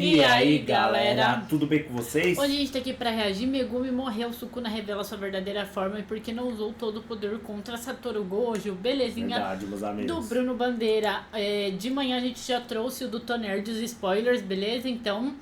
E aí galera, tudo bem com vocês? Hoje a gente tá aqui pra reagir. Megumi morreu, Sukuna revela sua verdadeira forma e porque não usou todo o poder contra Satoru Gojo. Belezinha. Verdade, meus amigos. Do Bruno Bandeira. De manhã a gente já trouxe o do Tonerd, os spoilers, beleza? Então,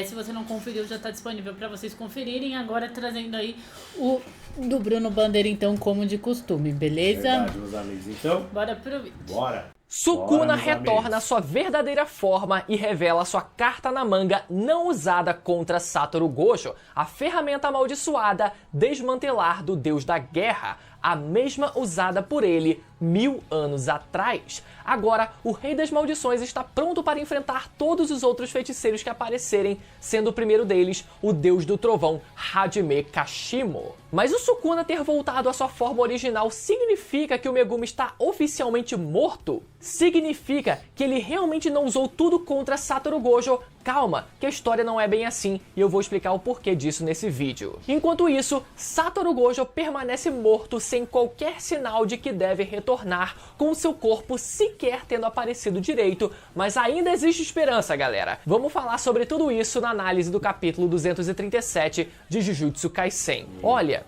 se você não conferiu, já tá disponível pra vocês conferirem. Agora trazendo aí o do Bruno Bandeira, então, como de costume, beleza? Verdade, meus amigos. Então, bora pro vídeo. bora! Sukuna retorna à sua verdadeira forma e revela sua carta na manga não usada contra Satoru Gojo, a ferramenta amaldiçoada Desmantelar do Deus da Guerra, a mesma usada por ele 1000 anos atrás. Agora, o Rei das Maldições está pronto para enfrentar todos os outros feiticeiros que aparecerem, sendo o primeiro deles o Deus do Trovão Hajime Kashimo. Mas o Sukuna ter voltado à sua forma original significa que o Megumi está oficialmente morto? Significa que ele realmente não usou tudo contra Satoru Gojo? Calma, que a história não é bem assim e eu vou explicar o porquê disso nesse vídeo. Enquanto isso, Satoru Gojo permanece morto sem qualquer sinal de que deve retornar, com seu corpo sequer tendo aparecido direito, mas ainda existe esperança, galera. Vamos falar sobre tudo isso na análise do capítulo 237 de Jujutsu Kaisen. Olha,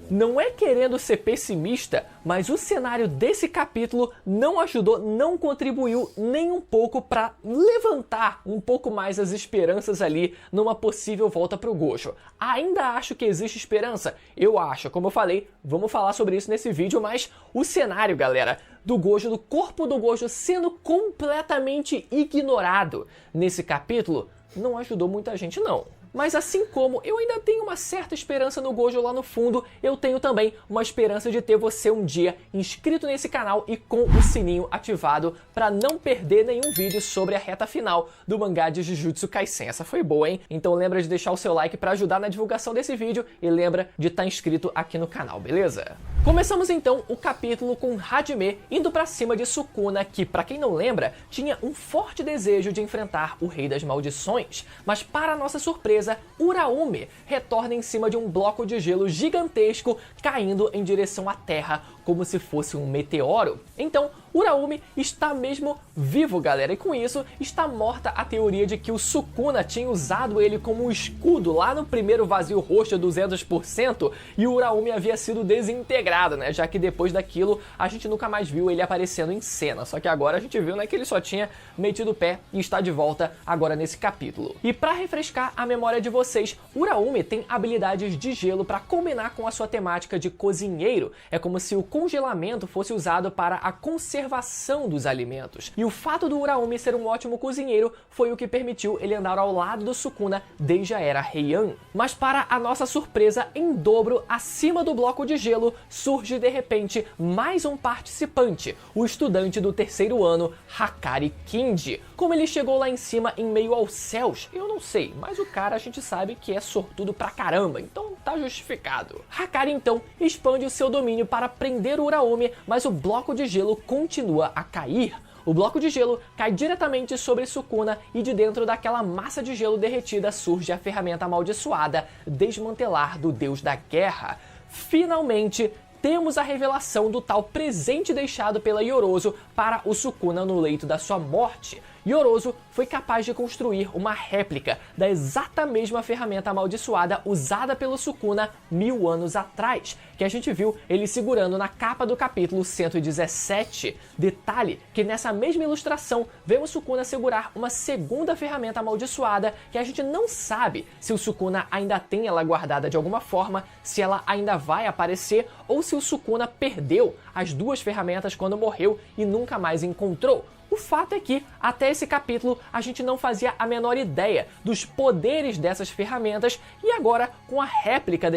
não é querendo ser pessimista, mas o cenário desse capítulo não ajudou, não contribuiu nem um pouco para levantar um pouco mais as esperanças ali numa possível volta pro Gojo. Ainda acho que existe esperança? Eu acho, como eu falei, vamos falar sobre isso nesse vídeo, mas o cenário, galera, do Gojo, do corpo do Gojo sendo completamente ignorado nesse capítulo, não ajudou muita gente não. Mas assim como eu ainda tenho uma certa esperança no Gojo lá no fundo, eu tenho também uma esperança de ter você um dia inscrito nesse canal e com o sininho ativado para não perder nenhum vídeo sobre a reta final do mangá de Jujutsu Kaisen. Essa foi boa, hein? Então lembra de deixar o seu like para ajudar na divulgação desse vídeo e lembra de estar inscrito aqui no canal, beleza? Começamos então o capítulo com Hajime indo pra cima de Sukuna, que, pra quem não lembra, tinha um forte desejo de enfrentar o Rei das Maldições, mas para nossa surpresa, Uraume retorna em cima de um bloco de gelo gigantesco caindo em direção à Terra como se fosse um meteoro. Então, Uraume está mesmo vivo, galera, e com isso está morta a teoria de que o Sukuna tinha usado ele como um escudo lá no primeiro vazio roxo 200% e o Uraume havia sido desintegrado, né, já que depois daquilo a gente nunca mais viu ele aparecendo em cena, só que agora a gente viu, né, que ele só tinha metido o pé e está de volta agora nesse capítulo. E para refrescar a memória de vocês, Uraume tem habilidades de gelo para combinar com a sua temática de cozinheiro, é como se o congelamento fosse usado para a conservação dos alimentos. E o fato do Uraume ser um ótimo cozinheiro foi o que permitiu ele andar ao lado do Sukuna desde a era Heian. Mas para a nossa surpresa em dobro, acima do bloco de gelo, surge de repente mais um participante, o estudante do terceiro ano, Hakari Kinji. Como ele chegou lá em cima em meio aos céus, eu não sei, mas o cara a gente sabe que é sortudo pra caramba, então tá justificado. Hakari então expande o seu domínio para prender o Uraume, mas o bloco de gelo continua a cair. O bloco de gelo cai diretamente sobre Sukuna e de dentro daquela massa de gelo derretida surge a ferramenta amaldiçoada Desmantelar do Deus da Guerra. Finalmente, temos a revelação do tal presente deixado pela Yorozu para o Sukuna no leito da sua morte. Yorozu foi capaz de construir uma réplica da exata mesma ferramenta amaldiçoada usada pelo Sukuna 1000 anos atrás, que a gente viu ele segurando na capa do capítulo 117. Detalhe que nessa mesma ilustração vemos Sukuna segurar uma segunda ferramenta amaldiçoada que a gente não sabe se o Sukuna ainda tem ela guardada de alguma forma, se ela ainda vai aparecer ou se o Sukuna perdeu as duas ferramentas quando morreu e nunca mais encontrou. O fato é que, até esse capítulo, a gente não fazia a menor ideia dos poderes dessas ferramentas e agora, com a réplica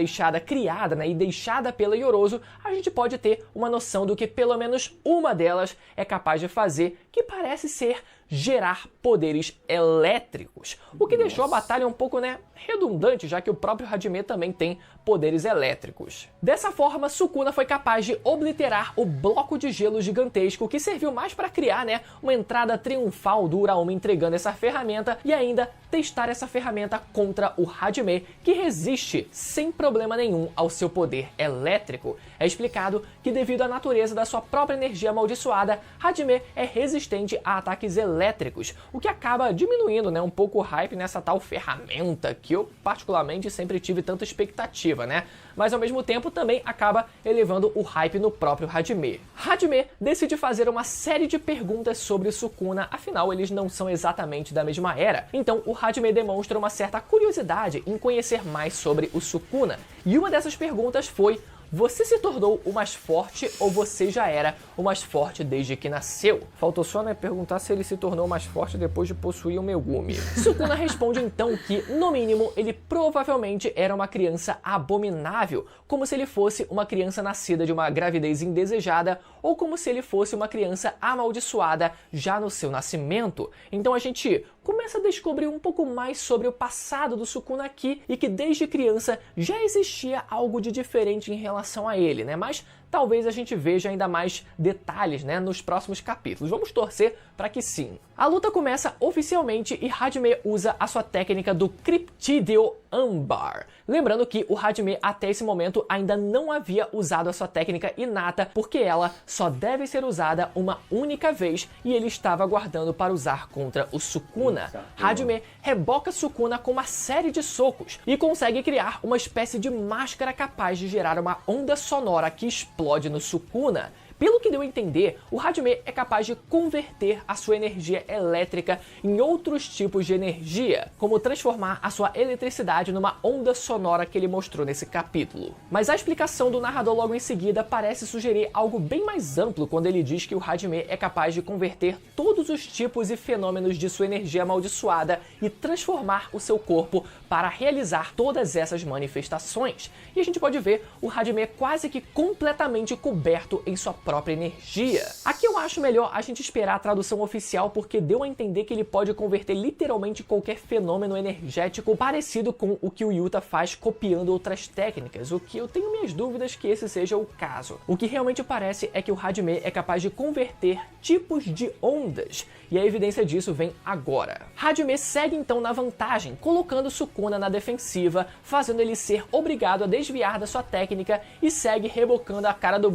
criada e deixada pela Yorozu, a gente pode ter uma noção do que pelo menos uma delas é capaz de fazer, que parece ser gerar poderes elétricos, o que deixou a batalha um pouco, redundante, já que o próprio Hajime também tem poderes elétricos. Dessa forma, Sukuna foi capaz de obliterar o bloco de gelo gigantesco que serviu mais para criar, uma entrada triunfal do Uraume entregando essa ferramenta e ainda testar essa ferramenta contra o Hajime, que resiste sem problema nenhum ao seu poder elétrico. É explicado que devido à natureza da sua própria energia amaldiçoada, Hajime é resistente a ataques elétricos elétricos, o que acaba diminuindo, né, um pouco o hype nessa tal ferramenta que eu particularmente sempre tive tanta expectativa, né? Mas ao mesmo tempo também acaba elevando o hype no próprio Hajime. Hajime decide fazer uma série de perguntas sobre o Sukuna, afinal eles não são exatamente da mesma era. Então o Hajime demonstra uma certa curiosidade em conhecer mais sobre o Sukuna. E uma dessas perguntas foi: você se tornou o mais forte ou você já era o mais forte desde que nasceu? Faltou só, né, perguntar se ele se tornou mais forte depois de possuir o Megumi. Sukuna responde então que, no mínimo, ele provavelmente era uma criança abominável, como se ele fosse uma criança nascida de uma gravidez indesejada ou como se ele fosse uma criança amaldiçoada já no seu nascimento. Então a gente começa a descobrir um pouco mais sobre o passado do Sukuna aqui e que desde criança já existia algo de diferente em relação a ele, né? Mas talvez a gente veja ainda mais detalhes, né, nos próximos capítulos. Vamos torcer para que sim. A luta começa oficialmente e Hajime usa a sua técnica do Cryptidio Âmbar. Lembrando que o Hajime até esse momento ainda não havia usado a sua técnica inata, porque ela só deve ser usada uma única vez e ele estava aguardando para usar contra o Sukuna. Hajime reboca Sukuna com uma série de socos e consegue criar uma espécie de máscara capaz de gerar uma onda sonora que explode no Sukuna. Pelo que deu a entender, o Hajime é capaz de converter a sua energia elétrica em outros tipos de energia, como transformar a sua eletricidade numa onda sonora que ele mostrou nesse capítulo. Mas a explicação do narrador logo em seguida parece sugerir algo bem mais amplo quando ele diz que o Hajime é capaz de converter todos os tipos e fenômenos de sua energia amaldiçoada e transformar o seu corpo para realizar todas essas manifestações. E a gente pode ver o Hajime quase que completamente coberto em sua própria energia. Aqui eu acho melhor a gente esperar a tradução oficial, porque deu a entender que ele pode converter literalmente qualquer fenômeno energético parecido com o que o Yuta faz copiando outras técnicas, o que eu tenho minhas dúvidas que esse seja o caso. O que realmente parece é que o Hajime é capaz de converter tipos de ondas, e a evidência disso vem agora. Hajime segue então na vantagem, colocando Sukuna na defensiva, fazendo ele ser obrigado a desviar da sua técnica e segue rebocando a cara do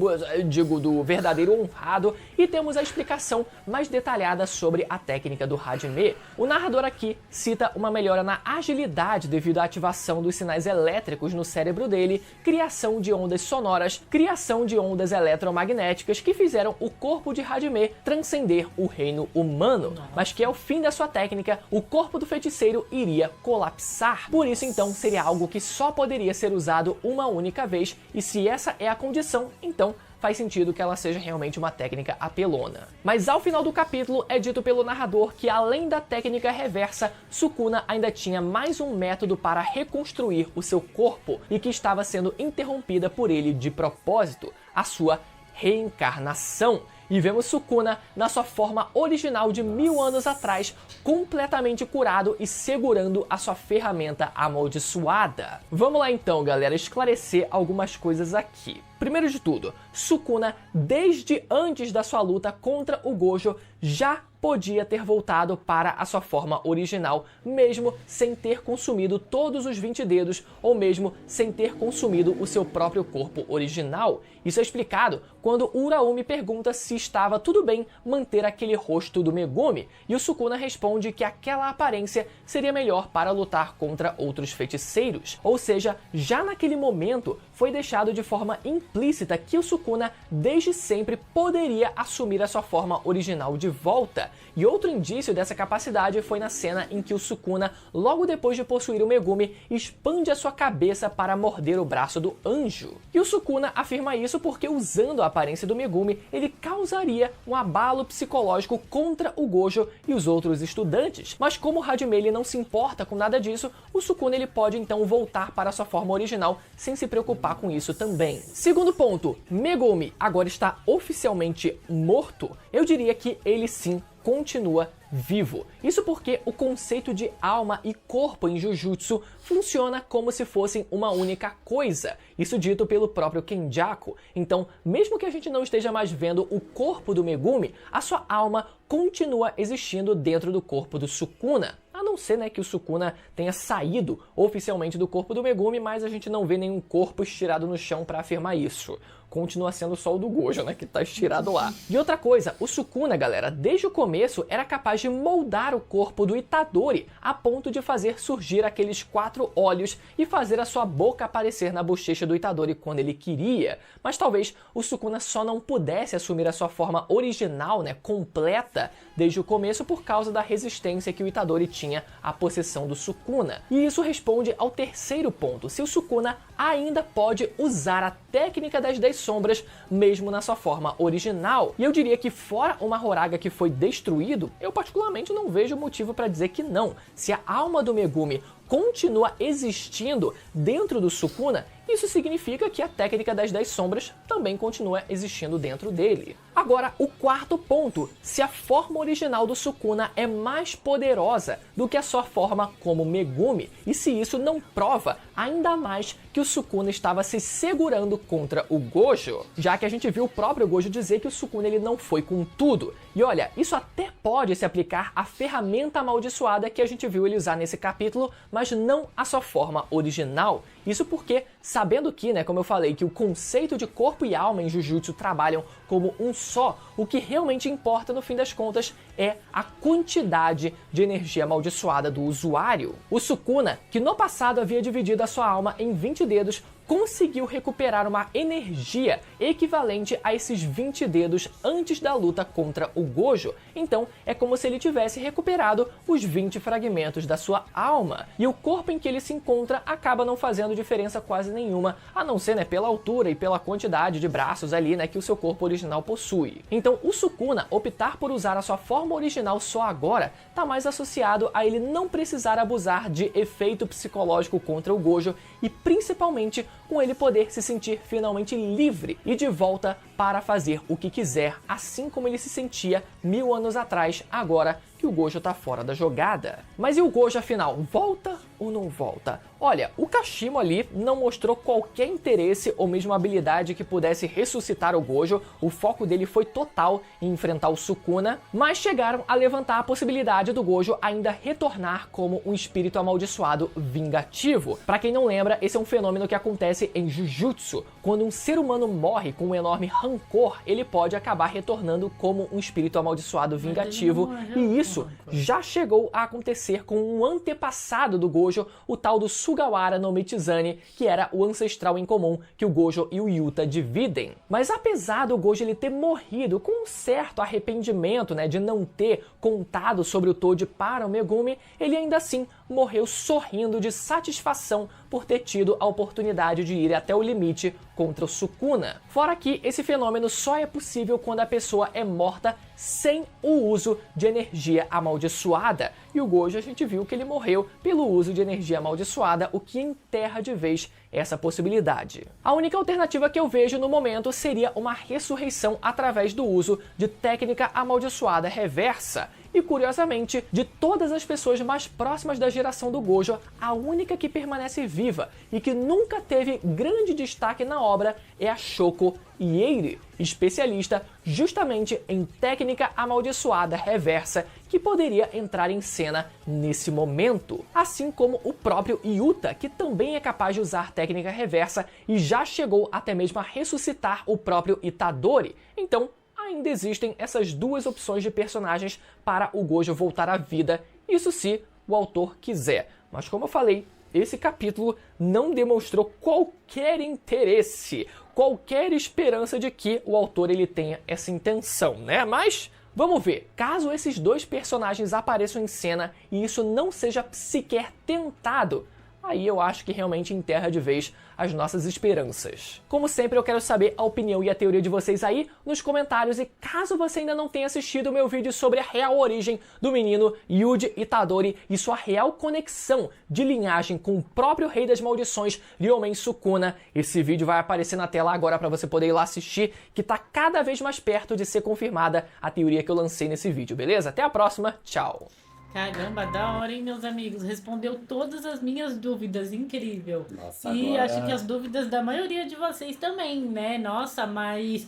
verdadeiro honrado, e temos a explicação mais detalhada sobre a técnica do Hajime. O narrador aqui cita uma melhora na agilidade devido à ativação dos sinais elétricos no cérebro dele, criação de ondas sonoras, criação de ondas eletromagnéticas que fizeram o corpo de Hajime transcender o reino humano, mas que ao fim da sua técnica, o corpo do feiticeiro iria colapsar. Por isso então seria algo que só poderia ser usado uma única vez, e se essa é a condição, então faz sentido que ela seja realmente uma técnica apelona. Mas ao final do capítulo é dito pelo narrador que além da técnica reversa, Sukuna ainda tinha mais um método para reconstruir o seu corpo e que estava sendo interrompida por ele de propósito, a sua reencarnação. E vemos Sukuna na sua forma original de 1000 anos atrás, completamente curado e segurando a sua ferramenta amaldiçoada. Vamos lá então, galera, esclarecer algumas coisas aqui. Primeiro de tudo, Sukuna, desde antes da sua luta contra o Gojo, já podia ter voltado para a sua forma original, mesmo sem ter consumido todos os 20 dedos, ou mesmo sem ter consumido o seu próprio corpo original. Isso é explicado quando Uraumi pergunta se estava tudo bem manter aquele rosto do Megumi, e o Sukuna responde que aquela aparência seria melhor para lutar contra outros feiticeiros. Ou seja, já naquele momento foi deixado de forma implícita que o Sukuna desde sempre poderia assumir a sua forma original de volta. E outro indício dessa capacidade foi na cena em que o Sukuna, logo depois de possuir o Megumi, expande a sua cabeça para morder o braço do anjo. E o Sukuna afirma isso porque, usando a aparência do Megumi, ele causaria um abalo psicológico contra o Gojo e os outros estudantes. Mas como o Hajime ele não se importa com nada disso, o Sukuna ele pode então voltar para sua forma original sem se preocupar com isso também. Segundo ponto, Megumi agora está oficialmente morto. Eu diria que ele sim continua vivo. Isso porque o conceito de alma e corpo em Jujutsu funciona como se fossem uma única coisa. Isso dito pelo próprio Kenjaku. Então, mesmo que a gente não esteja mais vendo o corpo do Megumi, a sua alma continua existindo dentro do corpo do Sukuna. A não ser, né, que o Sukuna tenha saído oficialmente do corpo do Megumi, mas a gente não vê nenhum corpo estirado no chão para afirmar isso. Continua sendo só o do Gojo, né, que tá estirado lá. E outra coisa, o Sukuna, galera, desde o começo era capaz de de moldar o corpo do Itadori a ponto de fazer surgir aqueles 4 olhos e fazer a sua boca aparecer na bochecha do Itadori quando ele queria. Mas talvez o Sukuna só não pudesse assumir a sua forma original, né, completa, desde o começo por causa da resistência que o Itadori tinha à possessão do Sukuna. E isso responde ao terceiro ponto, se o Sukuna ainda pode usar a técnica das 10 sombras mesmo na sua forma original. E eu diria que fora o Mahoraga que foi destruído, eu particularmente não vejo motivo para dizer que não. Se a alma do Megumi continua existindo dentro do Sukuna, isso significa que a técnica das 10 sombras também continua existindo dentro dele. Agora, o quarto ponto, se a forma original do Sukuna é mais poderosa do que a sua forma como Megumi, e se isso não prova ainda mais que o Sukuna estava se segurando contra o Gojo, já que a gente viu o próprio Gojo dizer que o Sukuna ele não foi com tudo. E olha, isso até pode se aplicar à ferramenta amaldiçoada que a gente viu ele usar nesse capítulo, mas não a sua forma original. Isso porque, sabendo que, né, como eu falei, que o conceito de corpo e alma em Jujutsu trabalham como um só, o que realmente importa no fim das contas é a quantidade de energia amaldiçoada do usuário. O Sukuna, que no passado havia dividido a sua alma em 20 dedos, conseguiu recuperar uma energia equivalente a esses 20 dedos antes da luta contra o Gojo. Então é como se ele tivesse recuperado os 20 fragmentos da sua alma. E o corpo em que ele se encontra acaba não fazendo diferença quase nenhuma, a não ser, né, pela altura e pela quantidade de braços ali, né, que o seu corpo original possui. Então o Sukuna optar por usar a sua forma original só agora está mais associado a ele não precisar abusar de efeito psicológico contra o Gojo e principalmente com ele poder se sentir finalmente livre e de volta para fazer o que quiser, assim como ele se sentia 1000 anos atrás, agora que o Gojo tá fora da jogada. Mas e o Gojo afinal, volta ou não volta? Olha, o Kashimo ali não mostrou qualquer interesse ou mesmo habilidade que pudesse ressuscitar o Gojo, o foco dele foi total em enfrentar o Sukuna, mas chegaram a levantar a possibilidade do Gojo ainda retornar como um espírito amaldiçoado vingativo. Pra quem não lembra, esse é um fenômeno que acontece em Jujutsu. Quando um ser humano morre com um enorme rancor, ele pode acabar retornando como um espírito amaldiçoado vingativo, e isso já chegou a acontecer com um antepassado do Gojo, o tal do Sugawara no Michizane, que era o ancestral em comum que o Gojo e o Yuta dividem. Mas apesar do Gojo ele ter morrido com um certo arrependimento, né, de não ter contado sobre o Toji para o Megumi, ele ainda assim morreu sorrindo de satisfação por ter tido a oportunidade de ir até o limite contra o Sukuna. Fora que esse fenômeno só é possível quando a pessoa é morta sem o uso de energia amaldiçoada. E o Gojo a gente viu que ele morreu pelo uso de energia amaldiçoada, o que enterra de vez essa possibilidade. A única alternativa que eu vejo no momento seria uma ressurreição através do uso de técnica amaldiçoada reversa. E curiosamente, de todas as pessoas mais próximas da geração do Gojo, a única que permanece viva e que nunca teve grande destaque na obra é a Shoko Ieiri, especialista justamente em técnica amaldiçoada reversa, que poderia entrar em cena nesse momento. Assim como o próprio Yuta, que também é capaz de usar técnica reversa e já chegou até mesmo a ressuscitar o próprio Itadori. Então, ainda existem essas duas opções de personagens para o Gojo voltar à vida, isso se o autor quiser. Mas como eu falei, esse capítulo não demonstrou qualquer interesse, qualquer esperança de que o autor ele tenha essa intenção, né? Mas vamos ver, caso esses dois personagens apareçam em cena e isso não seja sequer tentado, aí eu acho que realmente enterra de vez as nossas esperanças. Como sempre, eu quero saber a opinião e a teoria de vocês aí nos comentários, e caso você ainda não tenha assistido o meu vídeo sobre a real origem do menino Yuji Itadori e sua real conexão de linhagem com o próprio rei das maldições, Ryomen Sukuna, esse vídeo vai aparecer na tela agora para você poder ir lá assistir, que tá cada vez mais perto de ser confirmada a teoria que eu lancei nesse vídeo, beleza? Até a próxima, tchau! Caramba, da hora, hein, meus amigos? Respondeu todas as minhas dúvidas, incrível. Nossa, e agora... acho que as dúvidas da maioria de vocês também, né? Nossa, mas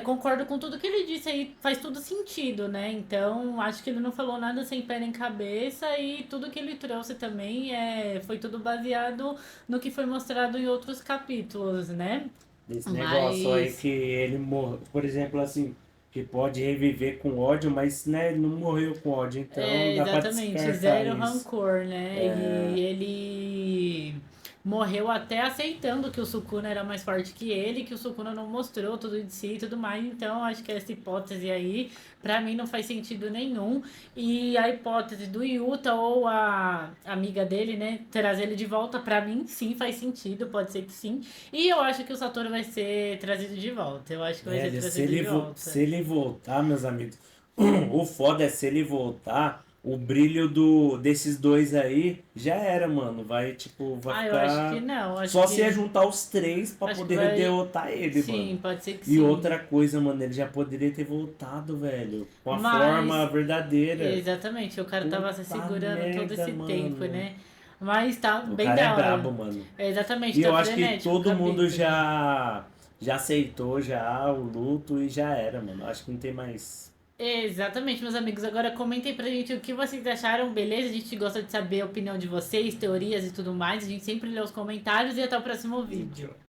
concordo com tudo que ele disse aí, faz tudo sentido, né? Então, acho que ele não falou nada sem pé nem cabeça, e tudo que ele trouxe também foi tudo baseado no que foi mostrado em outros capítulos, né? Esse negócio aí que ele morre, por exemplo, assim, que pode reviver com ódio, mas né, ele não morreu com ódio, então dá pra Exatamente, descartar zero isso. rancor, né? E ele morreu até aceitando que o Sukuna era mais forte que ele, que o Sukuna não mostrou tudo de si e tudo mais. Então, acho que essa hipótese aí, pra mim, não faz sentido nenhum. E a hipótese do Yuta ou a amiga dele, né, trazer ele de volta, pra mim, sim, faz sentido, pode ser que sim. E eu acho que o Satoru vai ser trazido de volta. Eu acho que vai ser Velho, trazido de volta. se ele voltar, meus amigos, o foda é se ele voltar, o brilho desses dois aí já era, mano. Vai, tipo, vai Eu acho que ficar. não. Acho Só que... se ia juntar os três pra acho que poder vai- derrotar ele, Sim, mano. pode ser que E sim. outra coisa, mano, ele já poderia ter voltado, velho. Com a Mas- forma verdadeira. Exatamente, o cara tava se Puta segurando todo merda, esse mano. tempo, né? Mas tá O bem cara da é hora. brabo, mano. Exatamente, E tá eu acho que frenético, todo capítulo. mundo já aceitou já o luto e já era, mano. Acho que não tem mais. Exatamente, meus amigos. Agora comentem pra gente o que vocês acharam, beleza? A gente gosta de saber a opinião de vocês, teorias e tudo mais. A gente sempre lê os comentários e até o próximo vídeo.